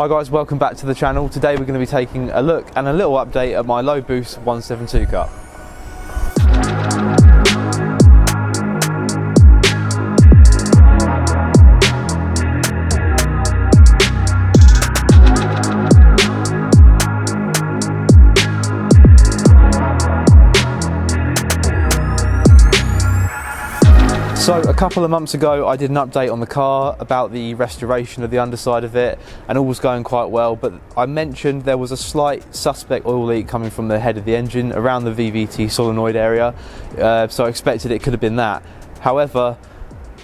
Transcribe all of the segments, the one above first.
Hi guys, welcome back to the channel. Today we're going to be taking a look and a little update at my low boost 172 Cup. So a couple of months ago I did an update on the car about the restoration of the underside of it, and all was going quite well, but I mentioned there was a slight suspect oil leak coming from the head of the engine around the VVT solenoid area, so I expected it could have been that. However,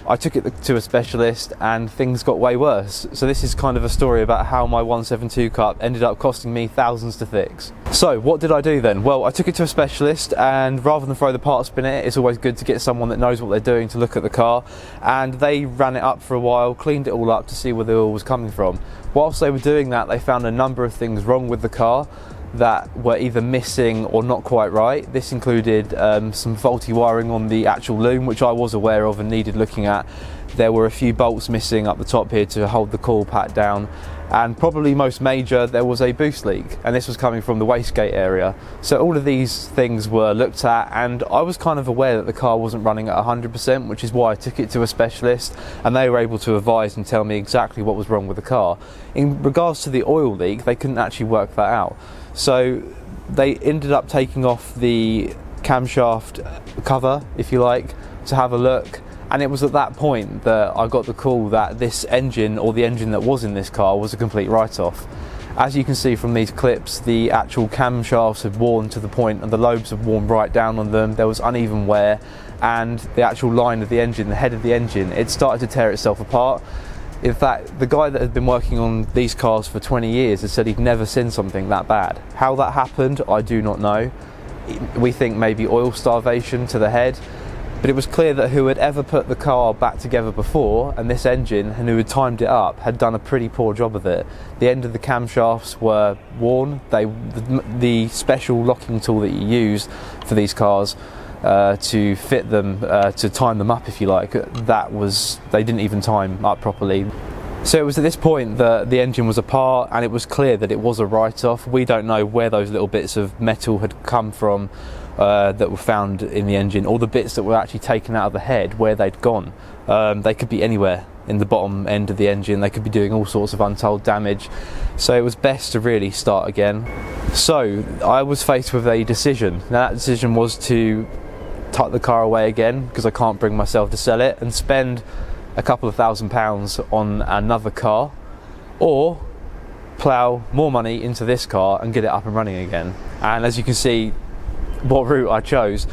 I took it to a specialist and things got way worse. So this is kind of a story about how my 172 Cup ended up costing me thousands to fix. So what did I do then? Well, I took it to a specialist, and rather than throw the parts bin in it, it's always good to get someone that knows what they're doing to look at the car. And they ran it up for a while, cleaned it all up to see where the oil was coming from. Whilst they were doing that, they found a number of things wrong with the car that were either missing or not quite right. This included some faulty wiring on the actual loom, which I was aware of and needed looking at. There were a few bolts missing up the top here to hold the coil pack down, and probably most major, there was a boost leak, and this was coming from the wastegate area. So all of these things were looked at, and I was kind of aware that the car wasn't running at 100%, which is why I took it to a specialist, and they were able to advise and tell me exactly what was wrong with the car. In regards to the oil leak, they couldn't actually work that out. So they ended up taking off the camshaft cover, if you like, to have a look. And it was at that point that I got the call that this engine, or the engine that was in this car, was a complete write-off. As you can see from these clips, the actual camshafts had worn to the point, and the lobes had worn right down on them. There was uneven wear, and the actual line of the engine, the head of the engine, it started to tear itself apart. In fact, the guy that had been working on these cars for 20 years had said he'd never seen something that bad. How that happened, I do not know. We think maybe oil starvation to the head, but it was clear that who had ever put the car back together before, and this engine, and who had timed it up, had done a pretty poor job of it. The end of the camshafts were worn. The special locking tool that you use for these cars to fit them, to time them up, if you like, they didn't even time up properly. So it was at this point that the engine was apart, and it was clear that it was a write-off. We don't know where those little bits of metal had come from that were found in the engine, or the bits that were actually taken out of the head, where they'd gone. They could be anywhere in the bottom end of the engine. They could be doing all sorts of untold damage. So it was best to really start again. So I was faced with a decision. Now that decision was to tuck the car away again, because I can't bring myself to sell it, and spend a couple of £1,000s on another car, or plough more money into this car and get it up and running again. And as you can see what route I chose,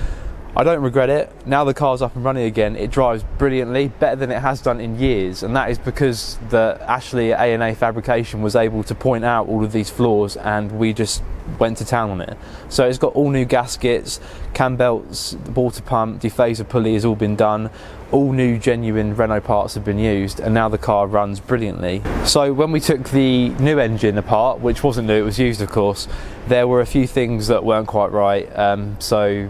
I don't regret it. Now the car's up and running again, it drives brilliantly, better than it has done in years, and that is because Ashley at A&A Fabrication was able to point out all of these flaws, and we just went to town on it. So it's got all new gaskets, cam belts, water pump, dephaser pulley has all been done, all new genuine Renault parts have been used, and now the car runs brilliantly. So when we took the new engine apart, which wasn't new, it was used of course, there were a few things that weren't quite right, so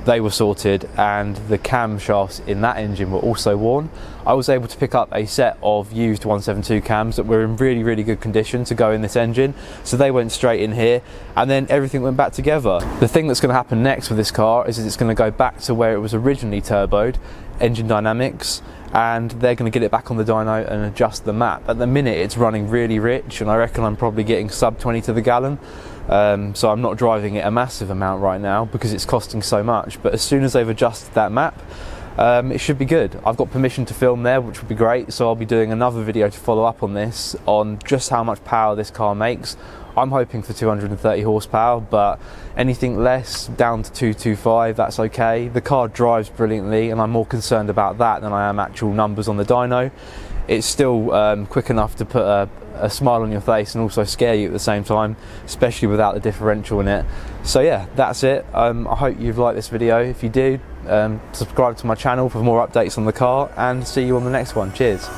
they were sorted, and the camshafts in that engine were also worn. I was able to pick up a set of used 172 cams that were in really, really good condition to go in this engine, so they went straight in here, and then everything went back together. The thing that's going to happen next with this car is it's going to go back to where it was originally turboed, engine dynamics, and they're going to get it back on the dyno and adjust the map. At the minute it's running really rich, and I reckon I'm probably getting sub 20 to the gallon. So I'm not driving it a massive amount right now because it's costing so much, but as soon as they've adjusted that map, it should be good. I've got permission to film there, which would be great, so I'll be doing another video to follow up on this, on just how much power this car makes. I'm hoping for 230 horsepower, but anything less, down to 225, that's okay. The car drives brilliantly, and I'm more concerned about that than I am actual numbers on the dyno. It's still quick enough to put a smile on your face and also scare you at the same time, especially without the differential in it. So yeah, that's it. I hope you've liked this video. If you do, subscribe to my channel for more updates on the car, and see you on the next one. Cheers.